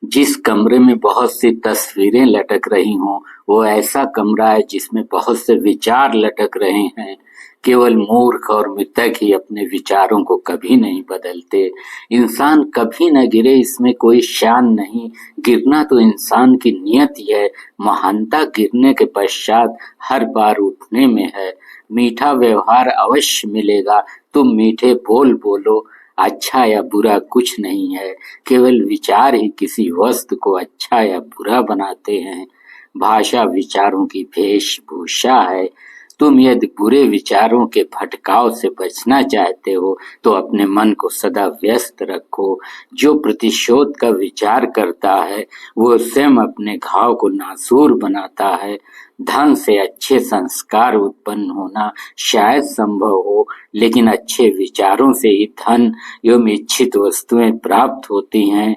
जिस कमरे में बहुत सी तस्वीरें लटक रही हों, वो ऐसा कमरा है जिसमें बहुत से विचार लटक रहे हैं। केवल मूर्ख और मृतक ही अपने विचारों को कभी नहीं बदलते। इंसान कभी न गिरे, इसमें कोई शान नहीं। गिरना तो इंसान की नियति है। महानता गिरने के पश्चात हर बार उठने में है। मीठा व्यवहार अवश्य मिलेगा, तुम मीठे बोल बोलो। अच्छा या बुरा कुछ नहीं है, केवल विचार ही किसी वस्तु को अच्छा या बुरा बनाते हैं। भाषा विचारों की वेशभूषा है। तुम यदि बुरे विचारों के भटकाव से बचना चाहते हो तो अपने मन को सदा व्यस्त रखो। जो प्रतिशोध का विचार करता है वो स्वयं अपने घाव को नासूर बनाता है। धन से अच्छे संस्कार उत्पन्न होना शायद संभव हो, लेकिन अच्छे विचारों से ही धन एवं इच्छित वस्तुएं प्राप्त होती हैं।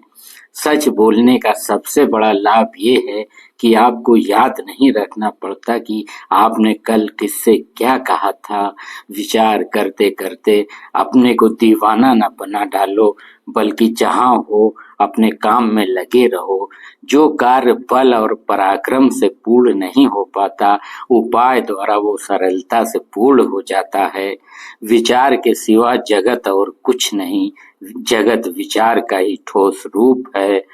सच बोलने का सबसे बड़ा लाभ ये है कि आपको याद नहीं रखना पड़ता कि आपने कल किससे क्या कहा था। विचार करते करते अपने को दीवाना न बना डालो, बल्कि जहाँ हो अपने काम में लगे रहो। जो कार्य बल और पराक्रम से पूर्ण नहीं हो पाता, उपाय द्वारा वो सरलता से पूर्ण हो जाता है। विचार के सिवा जगत और कुछ नहीं। जगत विचार का ही ठोस रूप है।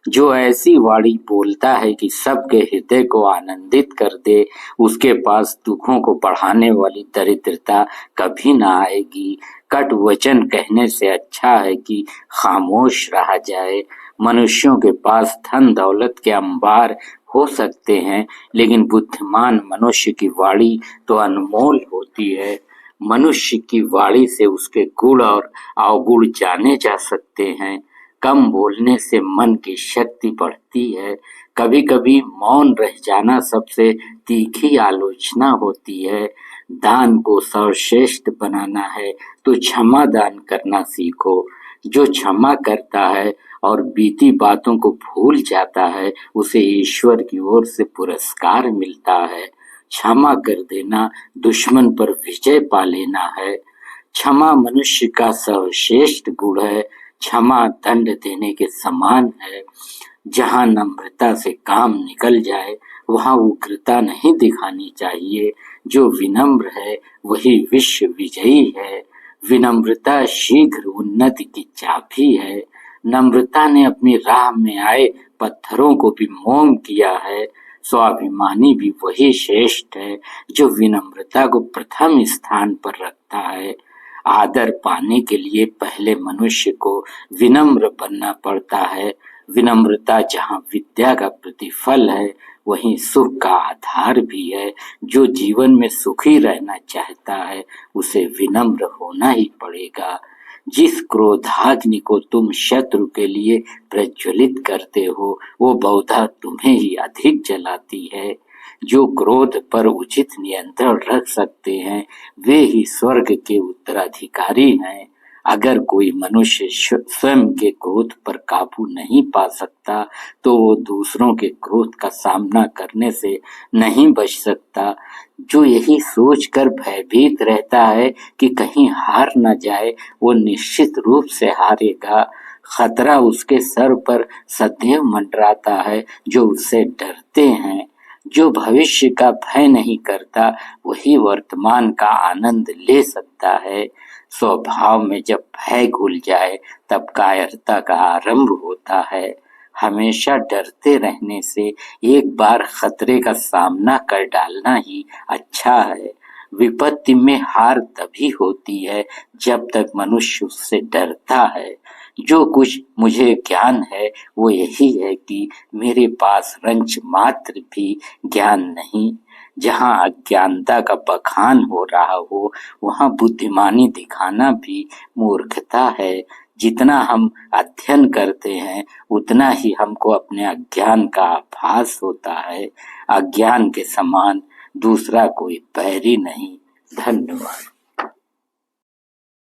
जो ऐसी वाणी बोलता है कि सबके हृदय को आनंदित कर दे, उसके पास दुखों को बढ़ाने वाली दरिद्रता कभी ना आएगी। कट वचन कहने से अच्छा है कि खामोश रहा जाए। मनुष्यों के पास धन दौलत के अंबार हो सकते हैं, लेकिन बुद्धिमान मनुष्य की वाणी तो अनमोल होती है। मनुष्य की वाणी से उसके गुण और अवगुण जाने जा सकते हैं। कम बोलने से मन की शक्ति बढ़ती है। कभी कभी मौन रह जाना सबसे तीखी आलोचना होती है। दान को सर्वश्रेष्ठ बनाना है तो क्षमा दान करना सीखो। जो क्षमा करता है और बीती बातों को भूल जाता है, उसे ईश्वर की ओर से पुरस्कार मिलता है। क्षमा कर देना दुश्मन पर विजय पा लेना है। क्षमा मनुष्य का सर्वश्रेष्ठ गुण है। क्षमा दंड देने के समान है। जहाँ नम्रता से काम निकल जाए वहाँ उग्रता नहीं दिखानी चाहिए। जो विनम्र है वही विश्व विजयी है। विनम्रता शीघ्र उन्नति की चाबी है। नम्रता ने अपनी राह में आए पत्थरों को भी मोम किया है। स्वाभिमानी भी वही श्रेष्ठ है जो विनम्रता को प्रथम स्थान पर रखता है। आदर पाने के लिए पहले मनुष्य को विनम्र बनना पड़ता है। विनम्रता जहाँ विद्या का प्रतिफल है, वहीं सुख का आधार भी है। जो जीवन में सुखी रहना चाहता है, उसे विनम्र होना ही पड़ेगा। जिस क्रोधाग्नि को तुम शत्रु के लिए प्रज्वलित करते हो, वो बहुधा तुम्हें ही अधिक जलाती है। जो क्रोध पर उचित नियंत्रण रख सकते हैं, वे ही स्वर्ग के उत्तराधिकारी हैं। अगर कोई मनुष्य स्वयं के क्रोध पर काबू नहीं पा सकता, तो वो दूसरों के क्रोध का सामना करने से नहीं बच सकता। जो यही सोचकर भयभीत रहता है कि कहीं हार न जाए, वो निश्चित रूप से हारेगा। खतरा उसके सर पर सदैव मंडराता है जो उससे डरते हैं। जो भविष्य का भय नहीं करता, वही वर्तमान का आनंद ले सकता है। स्वभाव में जब भय घुल जाए, तब कायरता का आरंभ होता है। हमेशा डरते रहने से एक बार खतरे का सामना कर डालना ही अच्छा है। विपत्ति में हार तभी होती है जब तक मनुष्य उससे डरता है। जो कुछ मुझे ज्ञान है वो यही है कि मेरे पास रंच मात्र भी ज्ञान नहीं। जहाँ अज्ञानता का बखान हो रहा हो, वहाँ बुद्धिमानी दिखाना भी मूर्खता है। जितना हम अध्ययन करते हैं, उतना ही हमको अपने अज्ञान का आभास होता है। अज्ञान के समान दूसरा कोई बैरी नहीं। धन्यवाद।